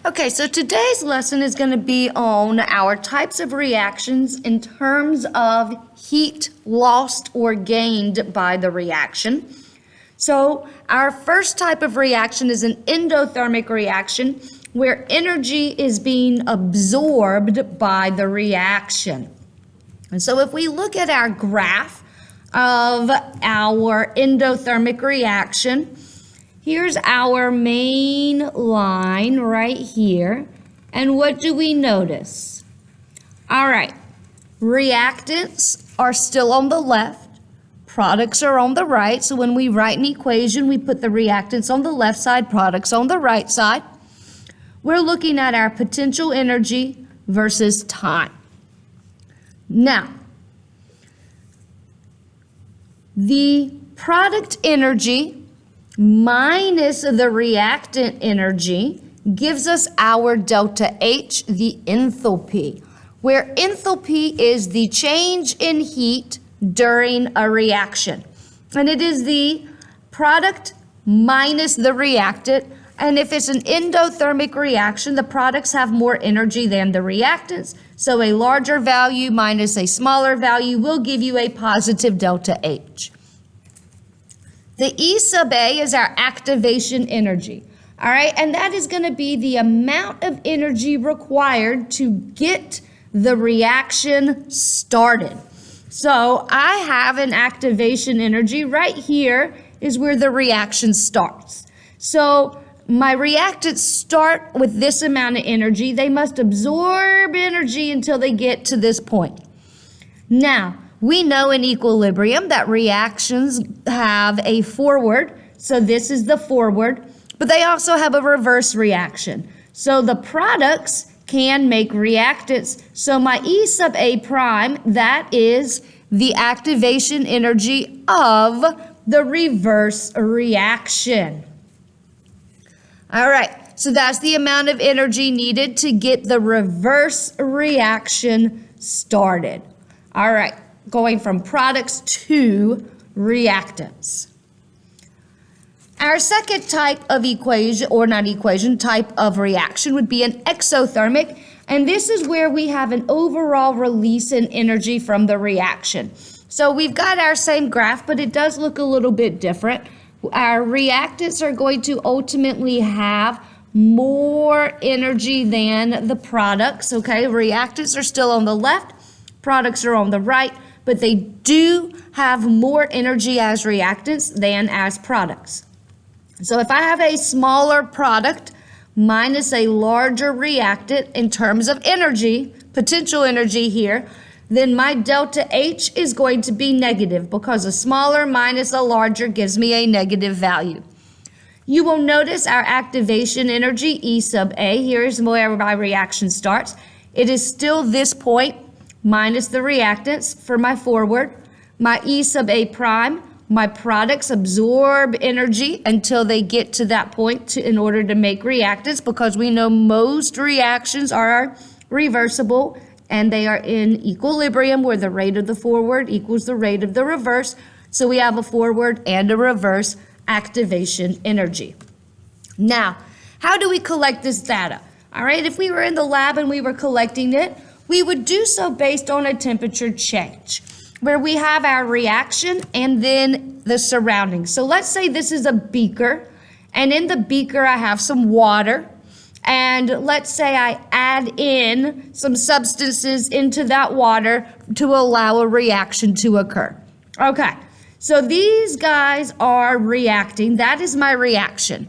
Okay, so today's lesson is going to be on our types of reactions in terms of heat lost or gained by the reaction. So our first type of reaction is an endothermic reaction where energy is being absorbed by the reaction. And so if we look at our graph of our endothermic reaction, here's our main line right here. And what do we notice? All right, reactants are still on the left, products are on the right. So when we write an equation, we put the reactants on the left side, products on the right side. We're looking at our potential energy versus time. Now, the product energy minus the reactant energy gives us our delta H, the enthalpy, where enthalpy is the change in heat during a reaction. And it is the product minus the reactant. And if it's an endothermic reaction, the products have more energy than the reactants. So a larger value minus a smaller value will give you a positive delta H. The E sub A is our activation energy. All right, and that is going to be the amount of energy required to get the reaction started. So I have an activation energy right here is where the reaction starts. So my reactants start with this amount of energy. They must absorb energy until they get to this point. Now, we know in equilibrium that reactions have a forward, so this is the forward, but they also have a reverse reaction. So the products can make reactants. So my E sub A prime, that is the activation energy of the reverse reaction. All right, so that's the amount of energy needed to get the reverse reaction started. All right, going from products to reactants. Our second type of equation, or not equation, type of reaction would be an exothermic, and this is where we have an overall release in energy from the reaction. So we've got our same graph, but it does look a little bit different. Our reactants are going to ultimately have more energy than the products, okay? Reactants are still on the left, products are on the right, but they do have more energy as reactants than as products. So if I have a smaller product minus a larger reactant in terms of energy, potential energy here, then my delta H is going to be negative because a smaller minus a larger gives me a negative value. You will notice our activation energy, E sub A, here's where my reaction starts. It is still this point minus the reactants for my forward. My E sub A prime, my products absorb energy until they get to that point in order to make reactants, because we know most reactions are reversible and they are in equilibrium where the rate of the forward equals the rate of the reverse. So we have a forward and a reverse activation energy. Now, how do we collect this data? All right, if we were in the lab and we were collecting it, we would do so based on a temperature change, where we have our reaction and then the surroundings. So let's say this is a beaker, and in the beaker I have some water, and let's say I add in some substances into that water to allow a reaction to occur. Okay, so these guys are reacting. That is my reaction.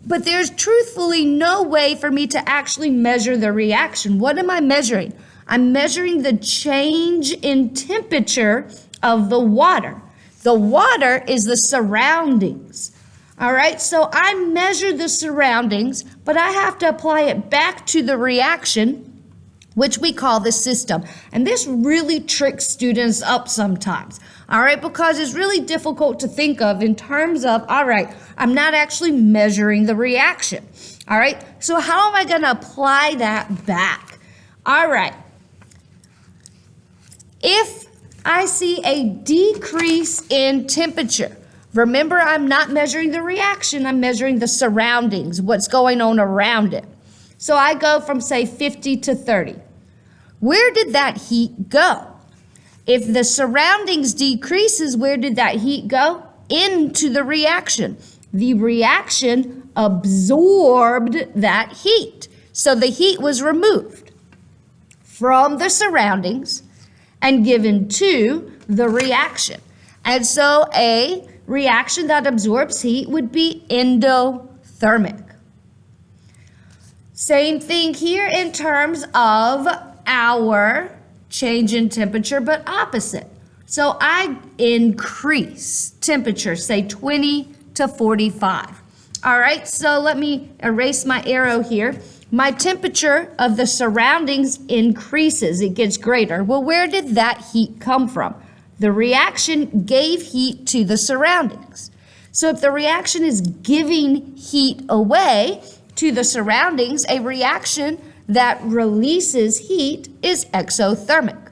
But there's truthfully no way for me to actually measure the reaction. What am I measuring? I'm measuring the change in temperature of the water. The water is the surroundings. All right, so I measure the surroundings, but I have to apply it back to the reaction, which we call the system. And this really tricks students up sometimes, all right, because it's really difficult to think of in terms of, all right, I'm not actually measuring the reaction, all right? So how am I going to apply that back? All right, if I see a decrease in temperature, remember, I'm not measuring the reaction, I'm measuring the surroundings, what's going on around it. So I go from, say, 50 to 30. Where did that heat go? If the surroundings decreases, where did that heat go? Into the reaction. The reaction absorbed that heat. So the heat was removed from the surroundings and given to the reaction. And so a reaction that absorbs heat would be endothermic. Same thing here in terms of our change in temperature, but opposite. So I increase temperature, say 20 to 45. All right, so let me erase my arrow here. My temperature of the surroundings increases, it gets greater. Well, where did that heat come from? The reaction gave heat to the surroundings. So if the reaction is giving heat away to the surroundings, a reaction that releases heat is exothermic.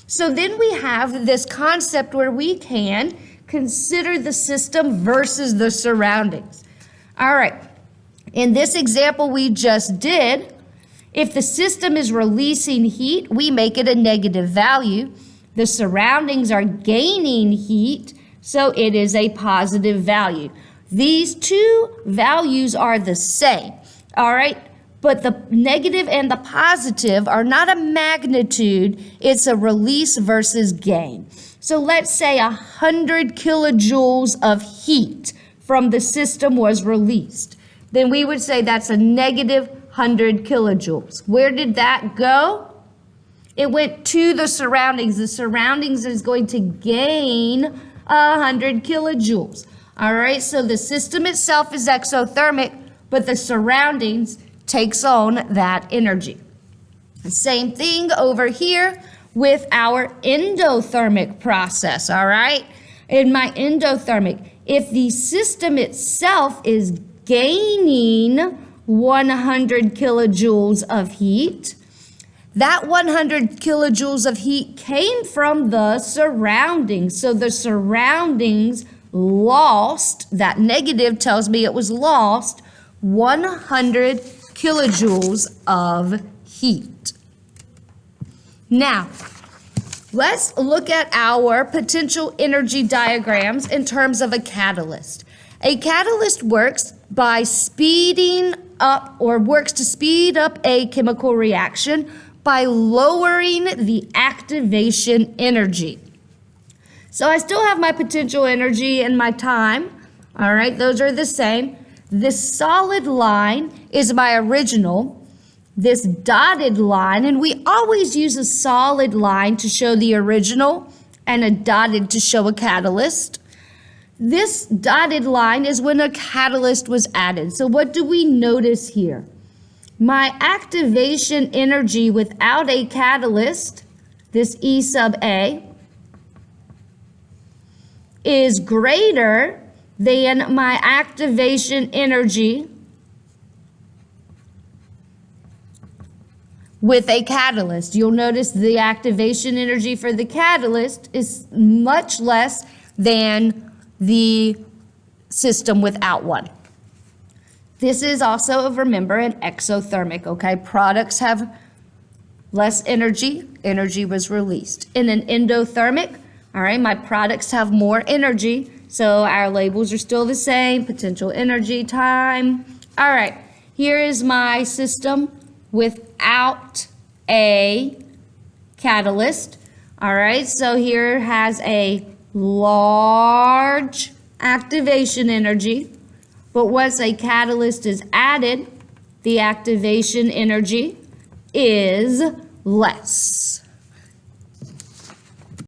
So then we have this concept where we can consider the system versus the surroundings. All right, in this example we just did, if the system is releasing heat, we make it a negative value. The surroundings are gaining heat, so it is a positive value. These two values are the same, all right? But the negative and the positive are not a magnitude, it's a release versus gain. So let's say 100 kilojoules of heat from the system was released. Then we would say that's a negative 100 kilojoules. Where did that go? It went to the surroundings. The surroundings is going to gain 100 kilojoules. All right, so the system itself is exothermic, but the surroundings takes on that energy. Same thing over here with our endothermic process, all right? In my endothermic, if the system itself is gaining 100 kilojoules of heat, that 100 kilojoules of heat came from the surroundings. So the surroundings lost, that negative tells me it was lost, 100 kilojoules of heat. Now, let's look at our potential energy diagrams in terms of a catalyst. A catalyst works by speeding up, or works to speed up a chemical reaction by lowering the activation energy. So I still have my potential energy and my time. All right, those are the same. This solid line is my original. This dotted line, and we always use a solid line to show the original and a dotted to show a catalyst. This dotted line is when a catalyst was added. So what do we notice here? My activation energy without a catalyst, this E sub A, is greater than my activation energy with a catalyst. You'll notice the activation energy for the catalyst is much less than the system without one. This is also, remember, an exothermic, okay? Products have less energy. Energy was released. In an endothermic, all right, my products have more energy. So our labels are still the same, potential energy, time. All right, here is my system without a catalyst. All right, so here has a large activation energy, but once a catalyst is added, the activation energy is less.